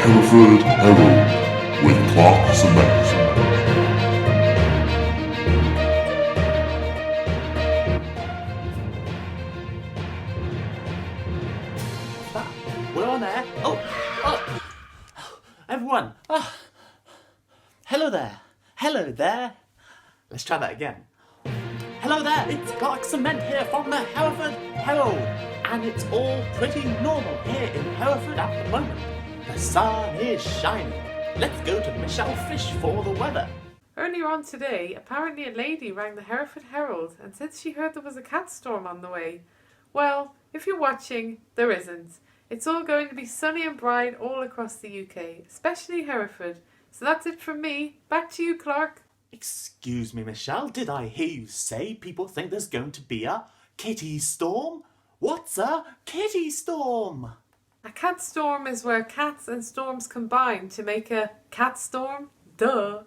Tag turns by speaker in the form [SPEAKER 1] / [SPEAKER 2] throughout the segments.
[SPEAKER 1] Hereford Herald with Clark Cement.
[SPEAKER 2] We're on air. Oh, everyone. Hello there. Hello there. Let's try that again. Hello there, it's Clark Cement here from the Hereford Herald. And it's all pretty normal here in Hereford at the moment. The sun is shining. Let's go to Michelle Fish for the weather.
[SPEAKER 3] Earlier on today, apparently a lady rang the Hereford Herald and said she heard there was a cat storm on the way. Well, if you're watching, there isn't. It's all going to be sunny and bright all across the UK, especially Hereford. So that's it from me. Back to you, Clark.
[SPEAKER 2] Excuse me, Michelle, did I hear you say people think there's going to be a kitty storm? What's a kitty storm?
[SPEAKER 3] A cat storm is where cats and storms combine to make a cat storm. Duh.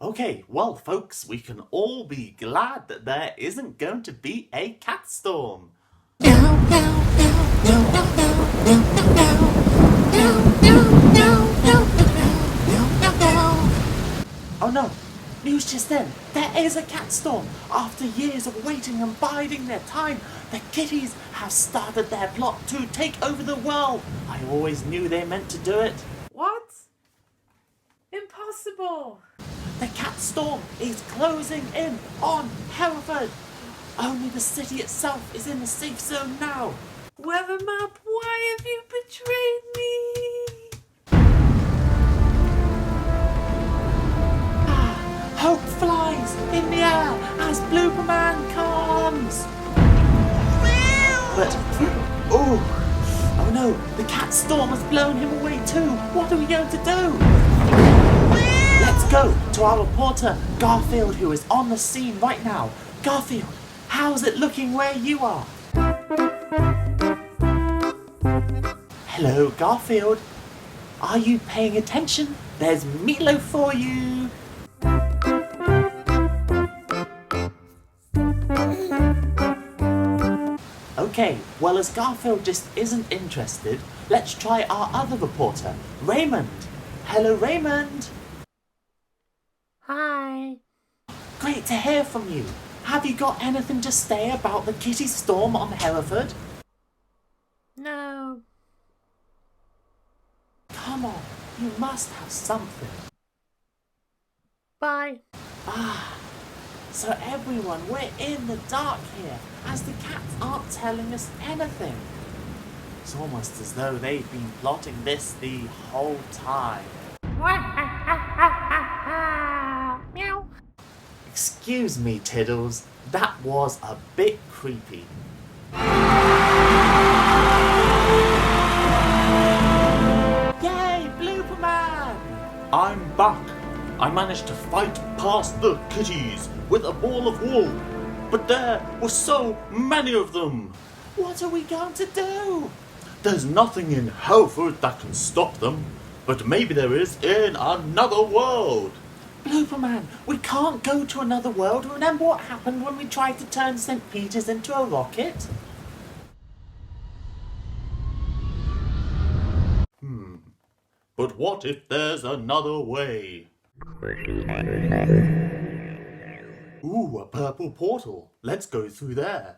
[SPEAKER 2] Okay, well, folks, we can all be glad that there isn't going to be a cat storm. Oh no, news just then. There is a cat storm. After years of waiting and biding their time, the kitties have started their plot to take over the world. I always knew they meant to do it.
[SPEAKER 3] What? Impossible.
[SPEAKER 2] The cat storm is closing in on Hereford. Only the city itself is in the safe zone now.
[SPEAKER 3] Weather map, why have you betrayed me?
[SPEAKER 2] Hope flies in the air as Blooperman comes. But, oh no, the cat storm has blown him away too. What are we going to do? Let's go to our reporter, Garfield, who is on the scene right now. Garfield, how's it looking where you are? Hello, Garfield. Are you paying attention? There's meatloaf for you. Okay, well, as Garfield just isn't interested, let's try our other reporter, Raymond. Hello, Raymond.
[SPEAKER 4] Hi.
[SPEAKER 2] Great to hear from you. Have you got anything to say about the kitty storm on Hereford?
[SPEAKER 4] No.
[SPEAKER 2] Come on, you must have something.
[SPEAKER 4] Bye.
[SPEAKER 2] So everyone, we're in the dark here, as the cats aren't telling us anything. It's almost as though they've been plotting this the whole time.
[SPEAKER 4] Meow.
[SPEAKER 2] Excuse me, Tiddles, that was a bit creepy. Yay, Blooperman! I'm back. I managed to fight past the kitties with a ball of wool, but there were so many of them. What are we going to do? There's nothing in Hereford that can stop them, but maybe there is in another world. Blooperman, we can't go to another world. Remember what happened when we tried to turn St. Peter's into a rocket? But what if there's another way? Ooh, a purple portal. Let's go through there.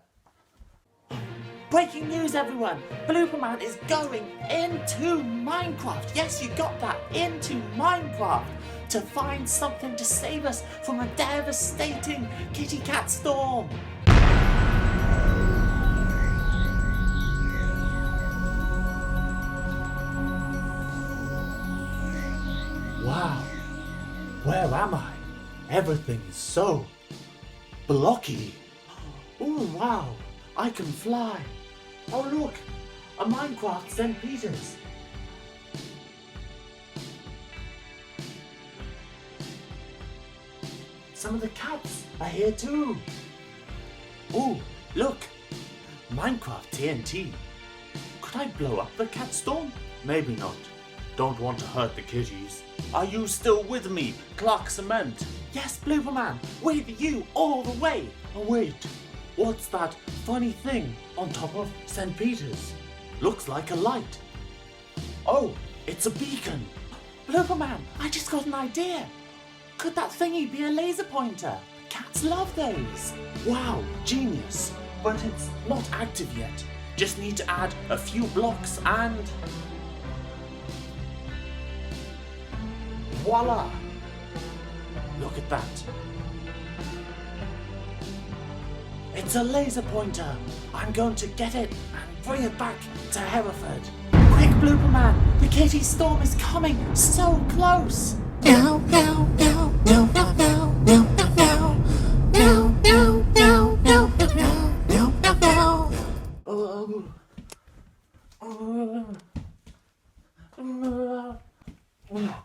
[SPEAKER 2] Breaking news, everyone! Blooperman is going into Minecraft. Yes, you got that. Into Minecraft. To find something to save us from a devastating kitty cat storm. Wow. Where am I? Everything is so blocky. Oh wow, I can fly. Oh look, a Minecraft St. Peter's. Some of the cats are here too. Oh, look, Minecraft TNT. Could I blow up the cat storm? Maybe not. Don't want to hurt the kitties. Are you still with me, Clark Cement? Yes, Blooperman, with you all the way. Oh wait, what's that funny thing on top of St. Peter's? Looks like a light. Oh, It's a beacon. Blooperman, I just got an idea. Could that thingy be a laser pointer? Cats love those. Wow, genius. But it's not active yet. Just need to add a few blocks and... voila! Look at that. It's a laser pointer. I'm going to get it and bring it back to Hereford. Quick, Blooperman! The kitty storm is coming so close!
[SPEAKER 4] Meow, meow, meow, meow, meow, meow, meow, meow, meow, meow, meow, meow, meow, meow, meow, meow.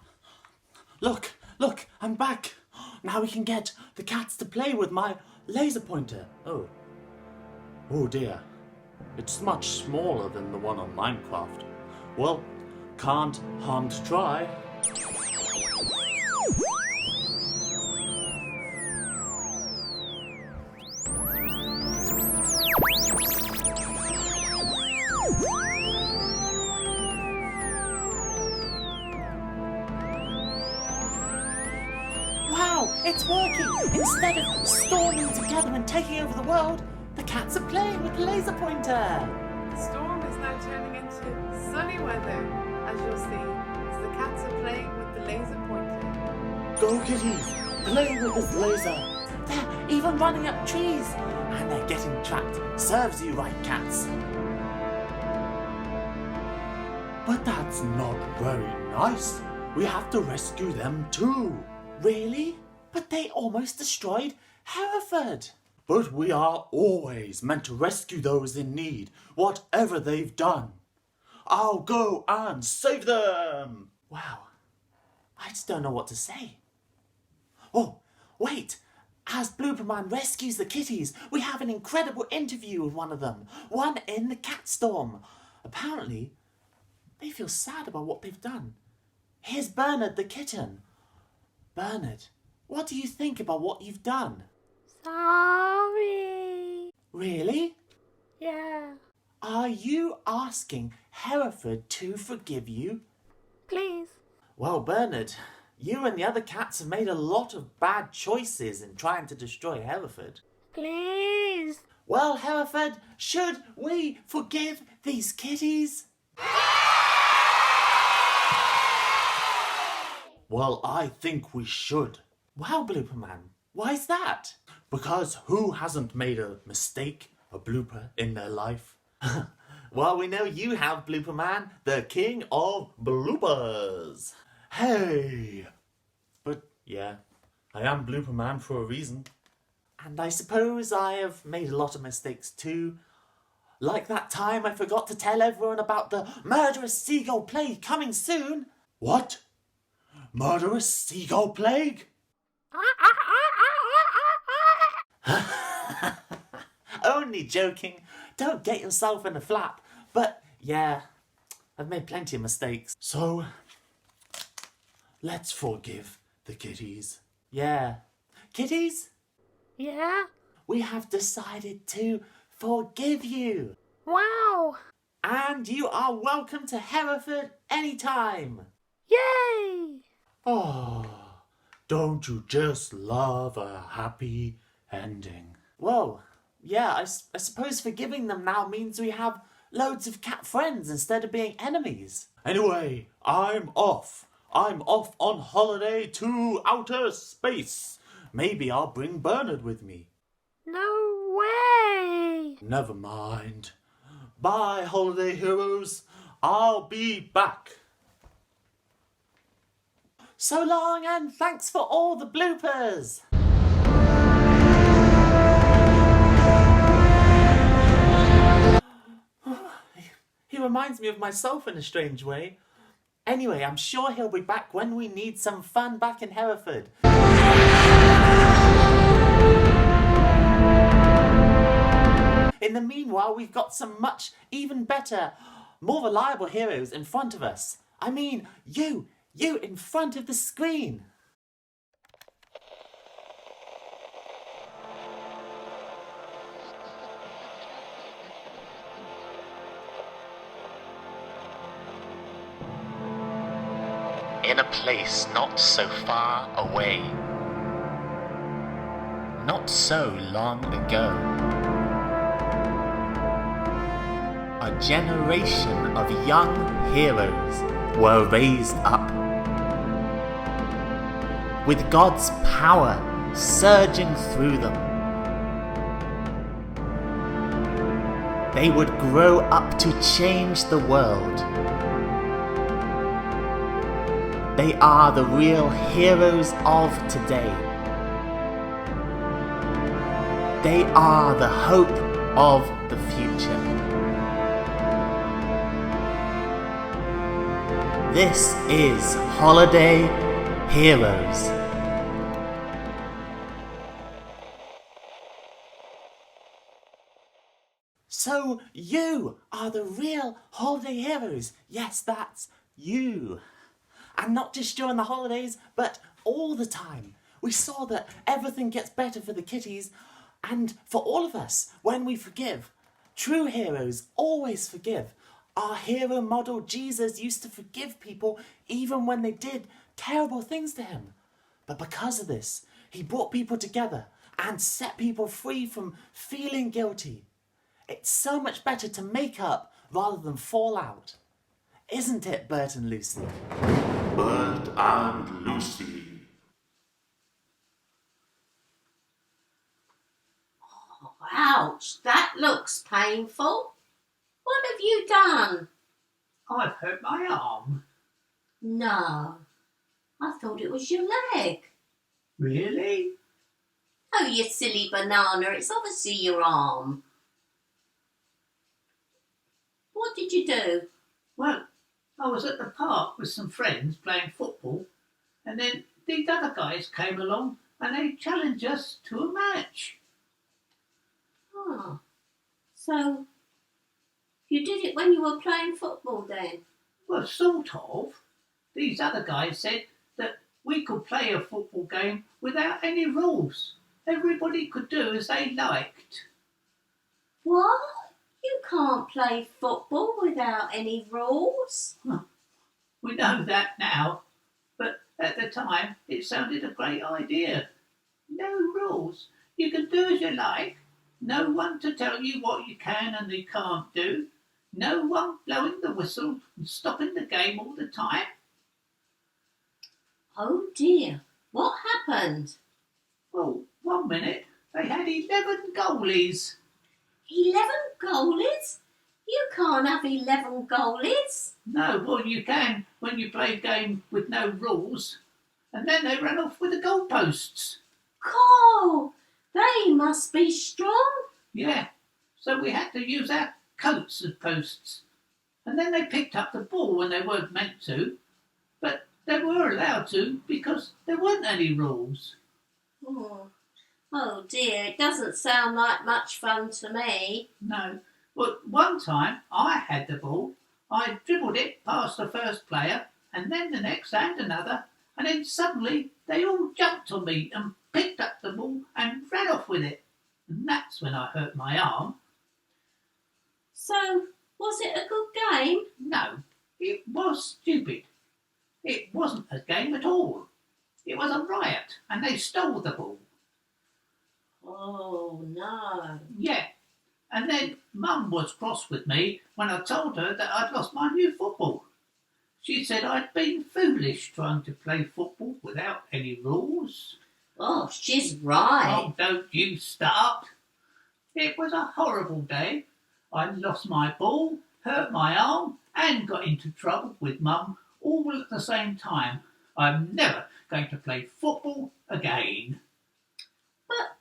[SPEAKER 2] Look, I'm back. Now we can get the cats to play with my laser pointer. Oh dear. It's much smaller than the one on Minecraft. Well, can't harm to try. Wow, it's working! Instead of storming together and taking over the world, the cats are playing with the laser pointer.
[SPEAKER 3] The storm is now turning into sunny weather, as you'll see, as the cats are playing with the laser pointer.
[SPEAKER 2] Go kitties, play with this laser. They're even running up trees, and they're getting trapped. Serves you right, cats. But that's not very nice. We have to rescue them too. Really? But they almost destroyed Hereford. But we are always meant to rescue those in need, whatever they've done. I'll go and save them. Wow, I just don't know what to say. Oh, wait. As Blooperman rescues the kitties, we have an incredible interview with one of them. One in the cat storm. Apparently, they feel sad about what they've done. Here's Bernard the kitten. Bernard, what do you think about what you've done?
[SPEAKER 4] Sorry.
[SPEAKER 2] Really?
[SPEAKER 4] Yeah.
[SPEAKER 2] Are you asking Hereford to forgive you?
[SPEAKER 4] Please.
[SPEAKER 2] Well, Bernard, you and the other cats have made a lot of bad choices in trying to destroy Hereford.
[SPEAKER 4] Please.
[SPEAKER 2] Well, Hereford, should we forgive these kitties? Well, I think we should. Wow, Blooperman, why's that? Because who hasn't made a mistake, a blooper in their life? Well, we know you have, Blooperman, the king of bloopers. Hey! But yeah, I am Blooperman for a reason. And I suppose I have made a lot of mistakes too. Like that time I forgot to tell everyone about the murderous seagull plague coming soon. What? Murderous seagull plague? Only joking. Don't get yourself in a flap. But yeah, I've made plenty of mistakes. So, let's forgive the kitties. Yeah. Kitties?
[SPEAKER 4] Yeah.
[SPEAKER 2] We have decided to forgive you.
[SPEAKER 4] Wow.
[SPEAKER 2] And you are welcome to Hereford anytime.
[SPEAKER 4] Yay.
[SPEAKER 2] Oh, don't you just love a happy ending? Well, yeah, I suppose forgiving them now means we have loads of cat friends instead of being enemies. Anyway, I'm off. I'm off on holiday to outer space. Maybe I'll bring Bernard with me.
[SPEAKER 4] No way.
[SPEAKER 2] Never mind. Bye, holiday heroes. I'll be back. So long, and thanks for all the bloopers. He reminds me of myself in a strange way. Anyway, I'm sure he'll be back when we need some fun back in Hereford. In the meanwhile, we've got some much even better, more reliable heroes in front of us. I mean, you in front of the screen.
[SPEAKER 5] in a place not so far away. Not so long ago, a generation of young heroes were raised up, with God's power surging through them. They would grow up to change the world. They are the real heroes of today. They are the hope of the future. This is Holiday Heroes.
[SPEAKER 2] So you are the real holiday heroes. Yes, that's you. And not just during the holidays, but all the time. We saw that everything gets better for the kitties and for all of us when we forgive. True heroes always forgive. Our hero model Jesus used to forgive people even when they did terrible things to him. But because of this, he brought people together and set people free from feeling guilty. It's so much better to make up rather than fall out. Isn't it, Bert and Lucy?
[SPEAKER 1] Bert and Lucy.
[SPEAKER 6] Ouch, that looks painful. What have you done?
[SPEAKER 7] I've hurt my arm.
[SPEAKER 6] No, I thought it was your leg.
[SPEAKER 7] Really?
[SPEAKER 6] Oh, you silly banana, it's obviously your arm. What did you do?
[SPEAKER 7] Well, I was at the park with some friends playing football, and then these other guys came along and they challenged us to a match.
[SPEAKER 6] Oh, so you did it when you were playing football then?
[SPEAKER 7] Well, sort of. These other guys said that we could play a football game without any rules. Everybody could do as they liked.
[SPEAKER 6] What? You can't play football without any rules?
[SPEAKER 7] We know that now, but at the time it sounded a great idea. No rules. You can do as you like. No one to tell you what you can and you can't do. No one blowing the whistle and stopping the game all the time.
[SPEAKER 6] Oh dear, what happened?
[SPEAKER 7] Well, 1 minute they had 11 goalies.
[SPEAKER 6] 11 goalies? You can't have 11 goalies.
[SPEAKER 7] No, well you can when you play a game with no rules. And then they ran off with the goalposts.
[SPEAKER 6] Oh, they must be strong.
[SPEAKER 7] Yeah, so we had to use our coats as posts. And then they picked up the ball when they weren't meant to. But they were allowed to because there weren't any rules.
[SPEAKER 6] Oh dear, it doesn't sound like much fun to me.
[SPEAKER 7] No, but one time I had the ball. I dribbled it past the first player and then the next and another. And then suddenly they all jumped on me and picked up the ball and ran off with it. And that's when I hurt my arm.
[SPEAKER 6] So, was it a good game?
[SPEAKER 7] No, it was stupid. It wasn't a game at all. It was a riot and they stole the ball.
[SPEAKER 6] Oh no.
[SPEAKER 7] Yeah, and then Mum was cross with me when I told her that I'd lost my new football. She said I'd been foolish trying to play football without any rules.
[SPEAKER 6] Oh, she's right.
[SPEAKER 7] Oh, don't you start. It was a horrible day. I lost my ball, hurt my arm, and got into trouble with Mum all at the same time. I'm never going to play football again.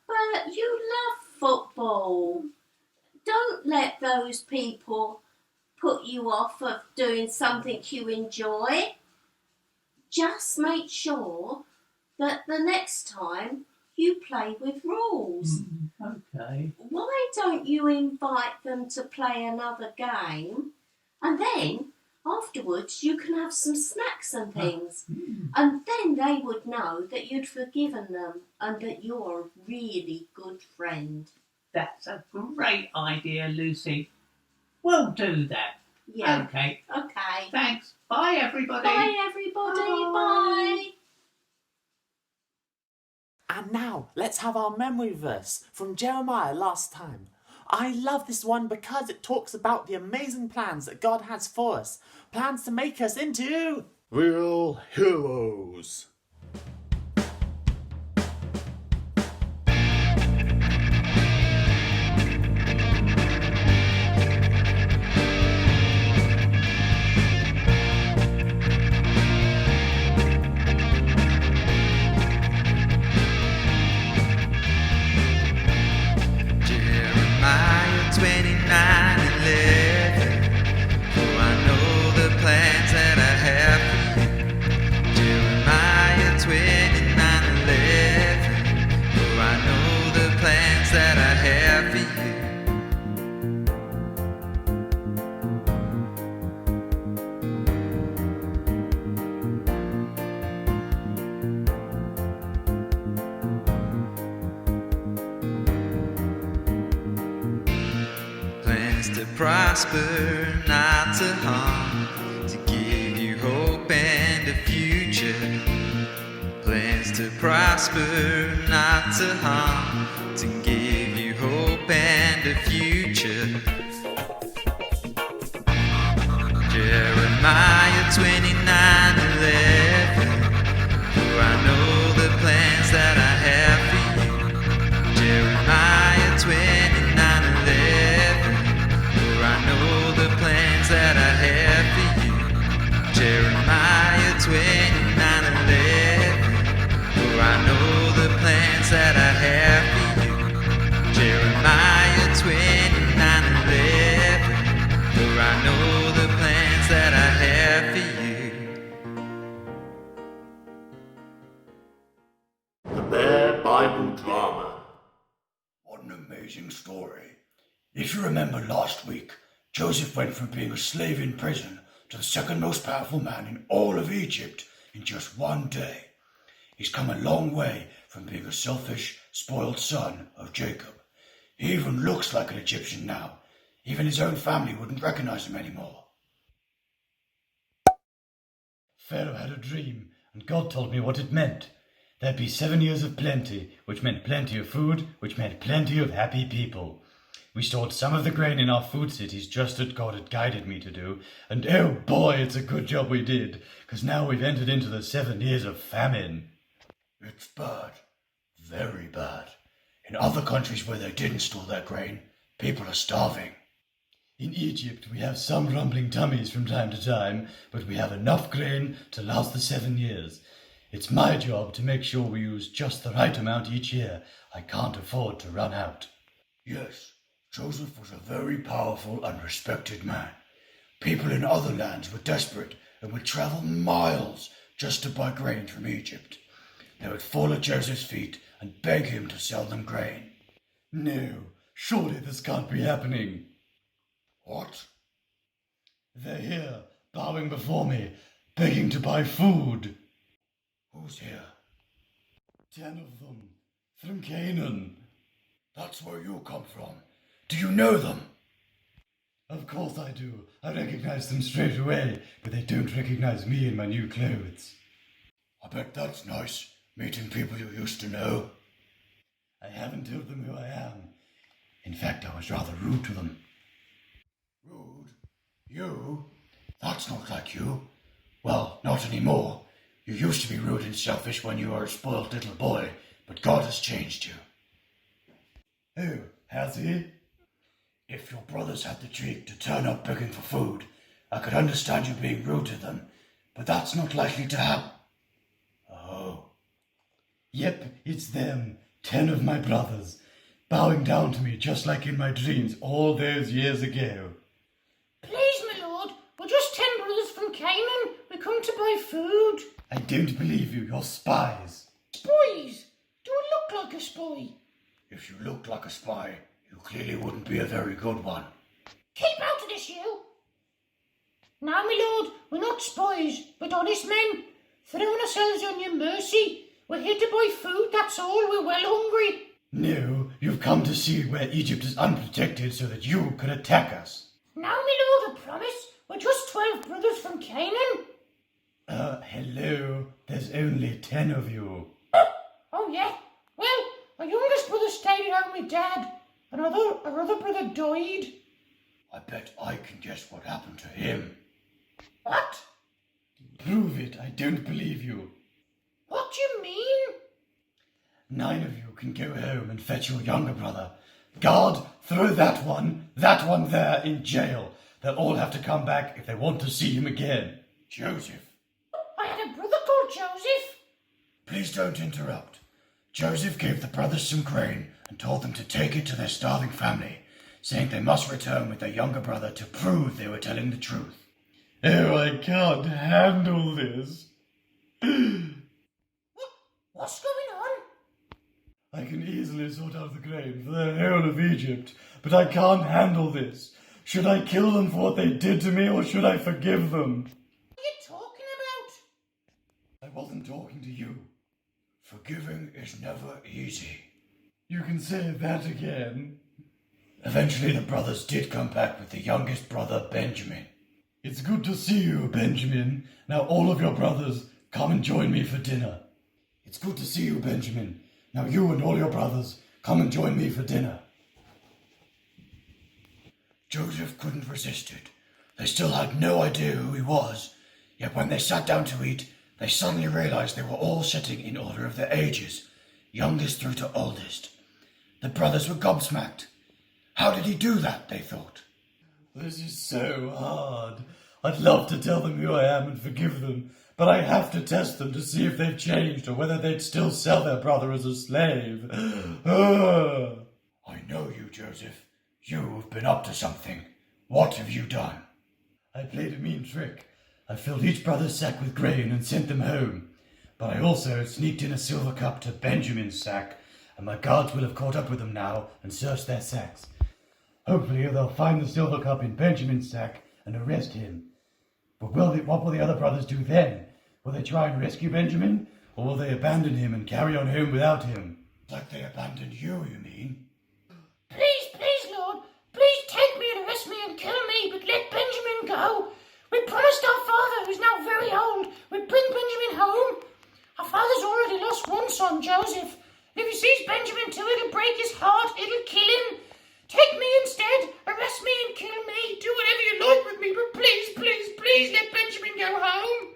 [SPEAKER 6] But you love football. Don't let those people put you off of doing something you enjoy. Just make sure that the next time you play with rules.
[SPEAKER 7] Okay.
[SPEAKER 6] Why don't you invite them to play another game and then afterwards you can have some snacks and things and then they would know that you'd forgiven them and that you're a really good friend.
[SPEAKER 7] That's a great idea, Lucy. We'll do that.
[SPEAKER 6] Yeah.
[SPEAKER 7] Okay.
[SPEAKER 6] Okay.
[SPEAKER 7] Thanks. Bye, everybody.
[SPEAKER 6] Bye everybody. Bye.
[SPEAKER 2] let's have our memory verse from Jeremiah last time. I love this one because it talks about the amazing plans that God has for us. Plans to make us into real heroes.
[SPEAKER 8] Jeremiah 29:11. For I know the plans that I have for you. Jeremiah 29:11. For I know the plans that I have for you. Plans to prosper, not to harm, to give you hope and a future. Plans to prosper, not to harm, to give you hope and a future. Jeremiah 29:11. For I know the plans that I have for you. Jeremiah 29:11. For I know the plans that I have for you. Jeremiah 29:11. For I know the plans that I have for you. Jeremiah 29:11. For I know the plans that I have for you.
[SPEAKER 1] The Bear Bible Drama.
[SPEAKER 9] What an amazing story. If you remember last week, Joseph went from being a slave in prison to the second most powerful man in all of Egypt in just one day. He's come a long way from being a selfish, spoiled son of Jacob. He even looks like an Egyptian now. Even his own family wouldn't recognize him anymore. Pharaoh had a dream, and God told me what it meant. There'd be 7 years of plenty, which meant plenty of food, which meant plenty of happy people. We stored some of the grain in our food cities just as God had guided me to do, and oh boy, it's a good job we did, because now we've entered into the 7 years of famine. It's bad. Very bad. In other countries where they didn't store their grain, people are starving. In Egypt, we have some rumbling tummies from time to time, but we have enough grain to last the 7 years. It's my job to make sure we use just the right amount each year. I can't afford to run out. Yes, Joseph was a very powerful and respected man. People in other lands were desperate and would travel miles just to buy grain from Egypt. They would fall at Joseph's feet and beg him to sell them grain. No, surely this can't be happening. What? They're here, bowing before me, begging to buy food. Who's here? 10 of them, from Canaan. That's where you come from. Do you know them? Of course I do. I recognize them straight away, but they don't recognize me in my new clothes. I bet that's nice, meeting people you used to know. I haven't told them who I am. In fact, I was rather rude to them. Rude? You? That's not like you. Well, not anymore. You used to be rude and selfish when you were a spoiled little boy, but God has changed you. Oh, has he? If your brothers had the cheek to turn up begging for food, I could understand you being rude to them, but that's not likely to happen. Oh. Yep, it's them, 10 of my brothers, bowing down to me just like in my dreams all those years ago.
[SPEAKER 10] Please, my lord, we're just 10 brothers from Canaan. We come to buy food.
[SPEAKER 9] I don't believe you, you're spies.
[SPEAKER 10] Spies? Do I look like a spy?
[SPEAKER 9] If you looked like a spy, you clearly wouldn't be a very good one.
[SPEAKER 10] Keep out of this, you. Now, my lord, we're not spies, but honest men, throwing ourselves on your mercy. We're here to buy food, that's all. We're well hungry.
[SPEAKER 9] No, you've come to see where Egypt is unprotected so that you can attack us.
[SPEAKER 10] Now, my lord, I promise, we're just 12 brothers from Canaan.
[SPEAKER 9] Hello, there's only 10 of you.
[SPEAKER 10] Oh, yeah? Well, I stayed home with Dad. Our other brother died.
[SPEAKER 9] I bet I can guess what happened to him.
[SPEAKER 10] What?
[SPEAKER 9] Prove it. I don't believe you.
[SPEAKER 10] What do you mean?
[SPEAKER 9] 9 of you can go home and fetch your younger brother. Guard, throw that one there in jail. They'll all have to come back if they want to see him again. Joseph.
[SPEAKER 10] I had a brother called Joseph.
[SPEAKER 9] Please don't interrupt. Joseph gave the brothers some grain and told them to take it to their starving family, saying they must return with their younger brother to prove they were telling the truth. Oh, I can't handle this.
[SPEAKER 10] What's going on?
[SPEAKER 9] I can easily sort out the grain for the whole of Egypt, but I can't handle this. Should I kill them for what they did to me, or should I forgive them?
[SPEAKER 10] What are you talking about?
[SPEAKER 9] I wasn't talking to you. Forgiving is never easy. You can say that again. Eventually the brothers did come back with the youngest brother, Benjamin. It's good to see you, Benjamin. Now all of your brothers, come and join me for dinner. It's good to see you, Benjamin. Now you and all your brothers, come and join me for dinner. Joseph couldn't resist it. They still had no idea who he was, yet when they sat down to eat, they suddenly realized they were all sitting in order of their ages, youngest through to oldest. The brothers were gobsmacked. How did he do that, they thought. This is so hard. I'd love to tell them who I am and forgive them, but I have to test them to see if they've changed or whether they'd still sell their brother as a slave. I know you, Joseph. You've been up to something. What have you done? I played a mean trick. I filled each brother's sack with grain and sent them home. But I also sneaked in a silver cup to Benjamin's sack, and my guards will have caught up with them now and searched their sacks. Hopefully they'll find the silver cup in Benjamin's sack and arrest him. But what will the other brothers do then? Will they try and rescue Benjamin, or will they abandon him and carry on home without him? Like they abandoned you mean?
[SPEAKER 10] Please, Lord. Please take me and arrest me and kill me, but let Benjamin go. We promised our father, who's now very old, we'd bring Benjamin home. Our father's already lost one son, Joseph. And if he sees Benjamin too, it'll break his heart, it'll kill him. Take me instead, arrest me and kill me. Do whatever you like with me, but please let Benjamin go home.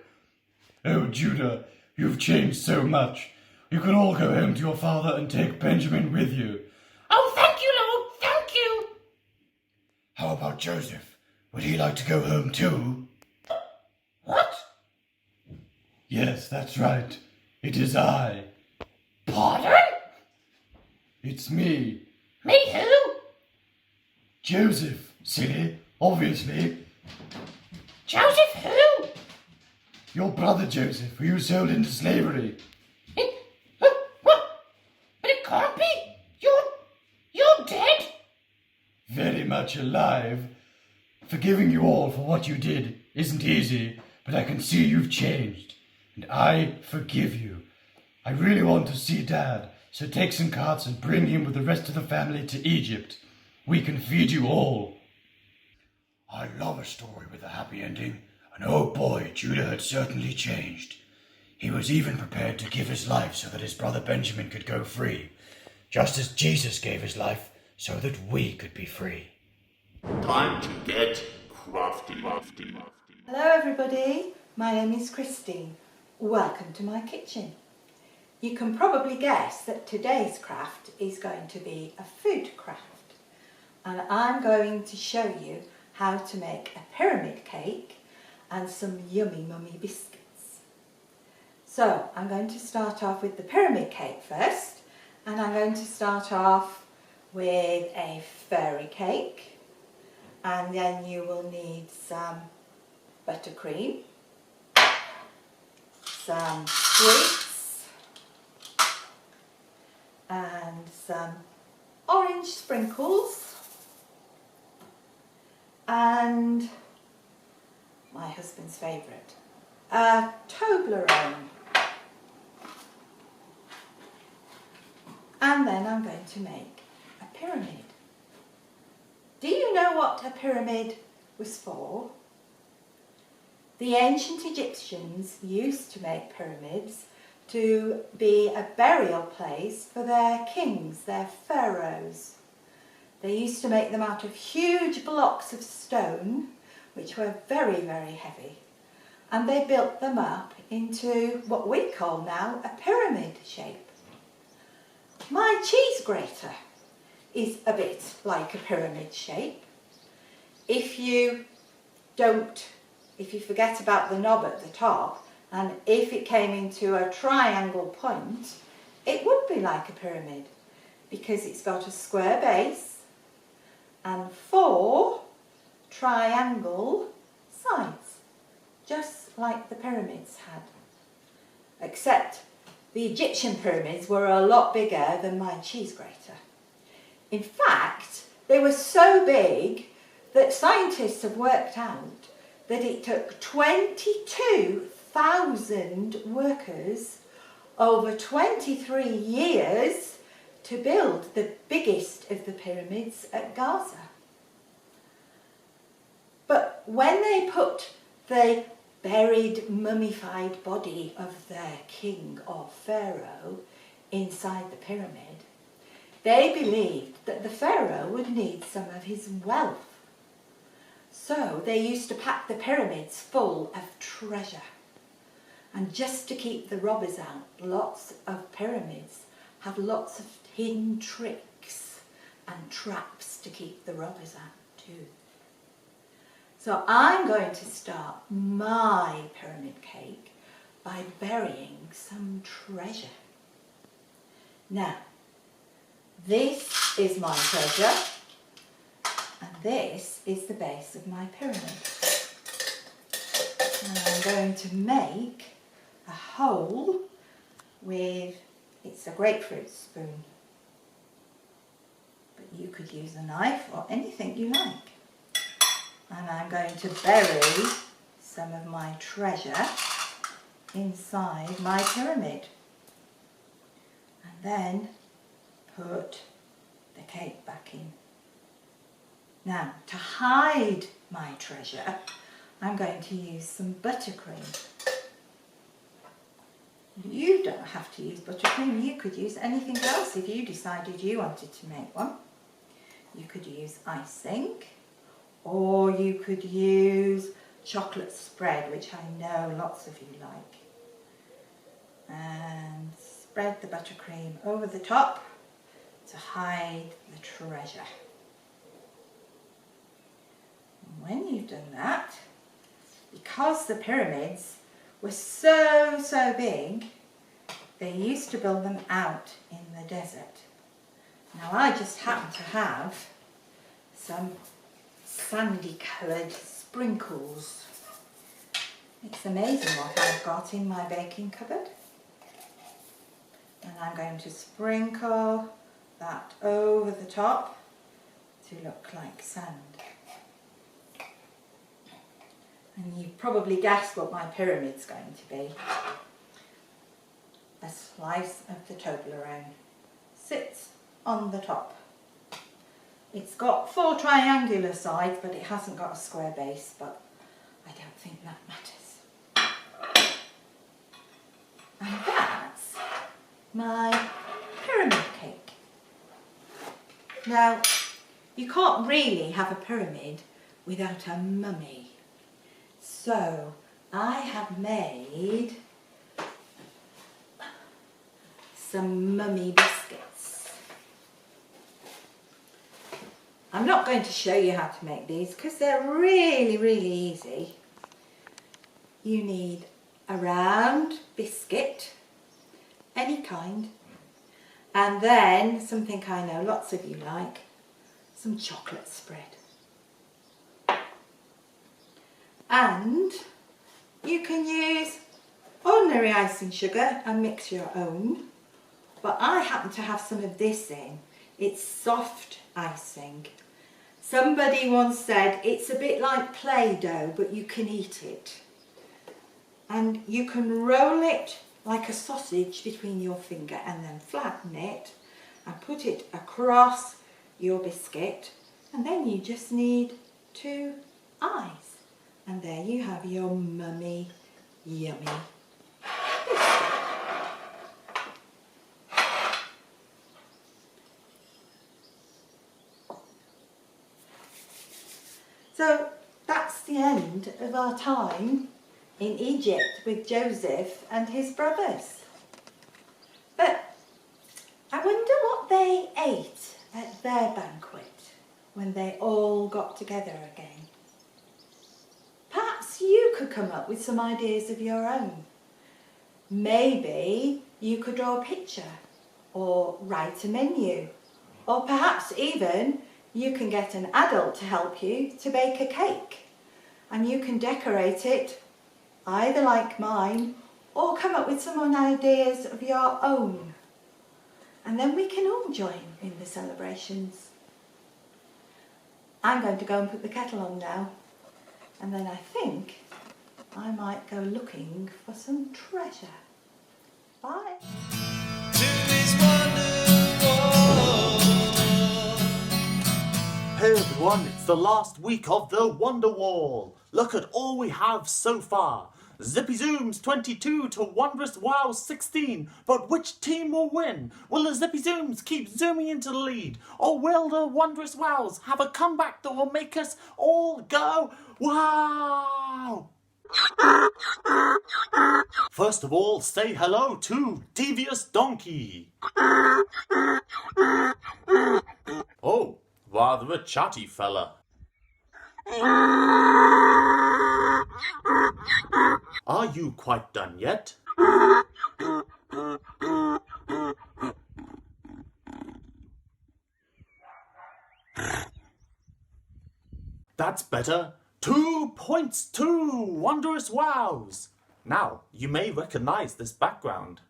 [SPEAKER 9] Oh, Judah, you've changed so much. You can all go home to your father and take Benjamin with you.
[SPEAKER 10] Oh, thank you, Lord, thank you.
[SPEAKER 9] How about Joseph? Would he like to go home too?
[SPEAKER 10] What?
[SPEAKER 9] Yes, that's right. It is I.
[SPEAKER 10] Pardon?
[SPEAKER 9] It's me.
[SPEAKER 10] Me who?
[SPEAKER 9] Joseph, silly, obviously.
[SPEAKER 10] Joseph who?
[SPEAKER 9] Your brother Joseph, who you sold into slavery.
[SPEAKER 10] What? But it can't be. You're dead.
[SPEAKER 9] Very much alive. Forgiving you all for what you did isn't easy, but I can see you've changed. And I forgive you. I really want to see Dad, so take some carts and bring him with the rest of the family to Egypt. We can feed you all. I love a story with a happy ending, and oh boy, Judah had certainly changed. He was even prepared to give his life so that his brother Benjamin could go free, just as Jesus gave his life so that we could be free.
[SPEAKER 1] Time to get crafty.
[SPEAKER 11] Hello everybody, my name is Christine. Welcome to my kitchen. You can probably guess that today's craft is going to be a food craft. And I'm going to show you how to make a pyramid cake and some yummy mummy biscuits. So I'm going to start off with the pyramid cake first, and I'm going to start off with a fairy cake, and then you will need some buttercream, some sweets, and some orange sprinkles, and my husband's favourite, a Toblerone. And then I'm going to make a pyramid. Do you know what a pyramid was for? The ancient Egyptians used to make pyramids to be a burial place for their kings, their pharaohs. They used to make them out of huge blocks of stone, which were very, very heavy. And they built them up into what we call now a pyramid shape. My cheese grater is a bit like a pyramid shape. If you forget about the knob at the top, and if it came into a triangle point, it would be like a pyramid, because it's got a square base and 4 triangle sides, just like the pyramids had. Except the Egyptian pyramids were a lot bigger than my cheese grater. In fact, they were so big that scientists have worked out that it took 22,000 workers over 23 years to build the biggest of the pyramids at Gaza. But when they put the buried, mummified body of their king or pharaoh inside the pyramid, they believed that the pharaoh would need some of his wealth. So they used to pack the pyramids full of treasure. And just to keep the robbers out, lots of pyramids have lots of hidden tricks and traps to keep the robbers out too. So I'm going to start my pyramid cake by burying some treasure. Now, this is my treasure, and this is the base of my pyramid. And I'm going to make a hole with, it's a grapefruit spoon, but you could use a knife or anything you like. And I'm going to bury some of my treasure inside my pyramid. And then put the cake back in. Now, to hide my treasure, I'm going to use some buttercream. You don't have to use buttercream. You could use anything else if you decided you wanted to make one. You could use icing, or you could use chocolate spread, which I know lots of you like. And spread the buttercream over the top to hide the treasure. And when you've done that, because the pyramids were so big, they used to build them out in the desert. Now I just happen to have some sandy coloured sprinkles. It's amazing what I've got in my baking cupboard. And I'm going to sprinkle that over the top to look like sand. And you've probably guessed what my pyramid's going to be. A slice of the Toblerone sits on the top. It's got 4 triangular sides, but it hasn't got a square base, but I don't think that matters. And that's my pyramid cake. Now, you can't really have a pyramid without a mummy. So, I have made some mummy biscuits. I'm not going to show you how to make these because they're really easy. You need a round biscuit, any kind, and then something I know lots of you like, some chocolate spread. And you can use ordinary icing sugar and mix your own, but I happen to have some of this in. It's soft icing. Somebody once said it's a bit like Play-Doh, but you can eat it. And you can roll it like a sausage between your finger and then flatten it and put it across your biscuit, and then you just need 2 eyes. And there you have your mummy yummy biscuit. So that's the end of our time in Egypt with Joseph and his brothers. But I wonder what they ate at their banquet when they all got together again. Perhaps you could come up with some ideas of your own. Maybe you could draw a picture or write a menu, or perhaps even you can get an adult to help you to bake a cake, and you can decorate it either like mine or come up with some ideas of your own. And then we can all join in the celebrations. I'm going to go and put the kettle on now, and then I think I might go looking for some treasure. Bye.
[SPEAKER 2] Hey everyone, it's the last week of the Wonder Wall. Look at all we have so far. Zippy Zooms 22 to Wondrous Wows 16. But which team will win? Will the Zippy Zooms keep zooming into the lead? Or will the Wondrous Wows have a comeback that will make us all go wow? First of all, say hello to Devious Donkey. Oh, rather a chatty fella. Are you quite done yet? That's better. 2 points to Wondrous Wows. Now, you may recognize this background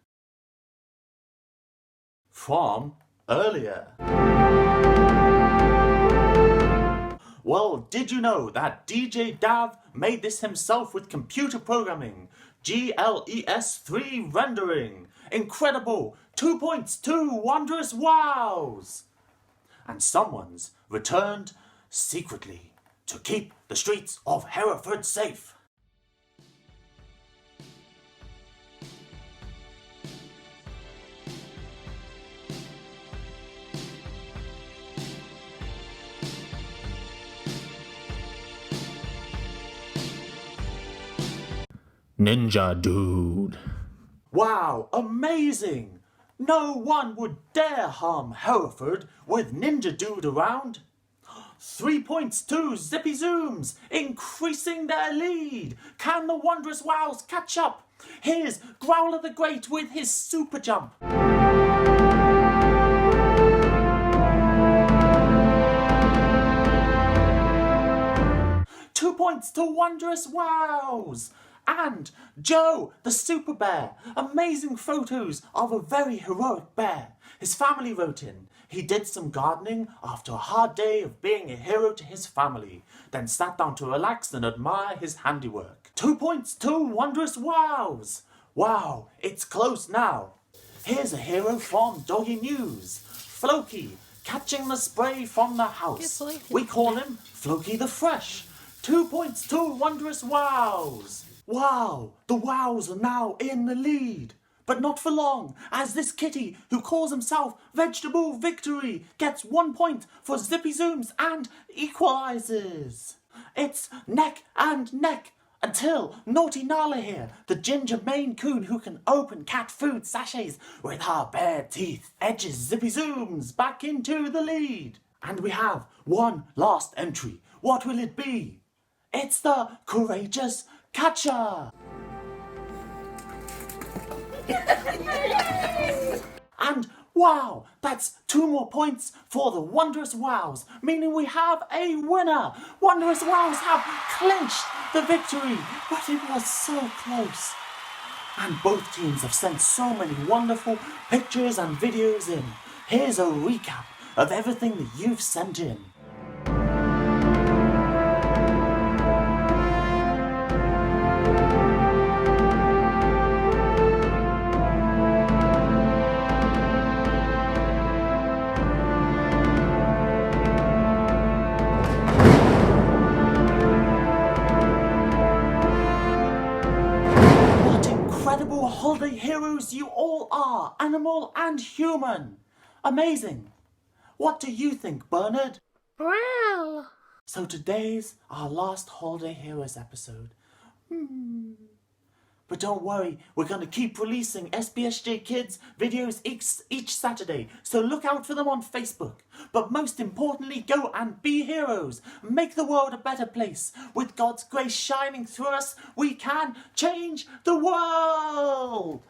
[SPEAKER 2] from earlier. Well, did you know that DJ Dav made this himself with computer programming? GLES3 rendering. Incredible! 2 points to Wondrous Wows. And someone's returned secretly to keep the streets of Hereford safe. Ninja Dude. Wow, amazing! No one would dare harm Hereford with Ninja Dude around. 3 points to Zippy Zooms, increasing their lead. Can the Wondrous Wows catch up? Here's Growler the Great with his super jump. 2 points to Wondrous Wows. And Joe, the super bear. Amazing photos of a very heroic bear. His family wrote in. He did some gardening after a hard day of being a hero to his family, then sat down to relax and admire his handiwork. 2 points to Wondrous Wows. Wow, it's close now. Here's a hero from Doggy News. Floki, catching the spray from the house. We call him Floki the Fresh. 2 points to Wondrous Wows. Wow, the Wows are now in the lead. But not for long, as this kitty, who calls himself Vegetable Victory, gets 1 point for Zippy Zooms and equalizes. It's neck and neck until Naughty Nala here, the ginger Maine Coon who can open cat food sachets with her bare teeth, edges Zippy Zooms back into the lead. And we have one last entry. What will it be? It's the Courageous Catcher. And wow, that's 2 more points for the Wondrous Wows, meaning we have a winner. Wondrous Wows have clinched the victory, but it was so close. And both teams have sent so many wonderful pictures and videos in. Here's a recap of everything that you've sent in. Holiday heroes you all are, animal and human. Amazing. What do you think, Bernard?
[SPEAKER 10] Well,
[SPEAKER 2] So today's our last Holiday Heroes episode. But don't worry, we're going to keep releasing SBSJ Kids videos each Saturday, so look out for them on Facebook. But most importantly, go and be heroes. Make the world a better place. With God's grace shining through us, we can change the world!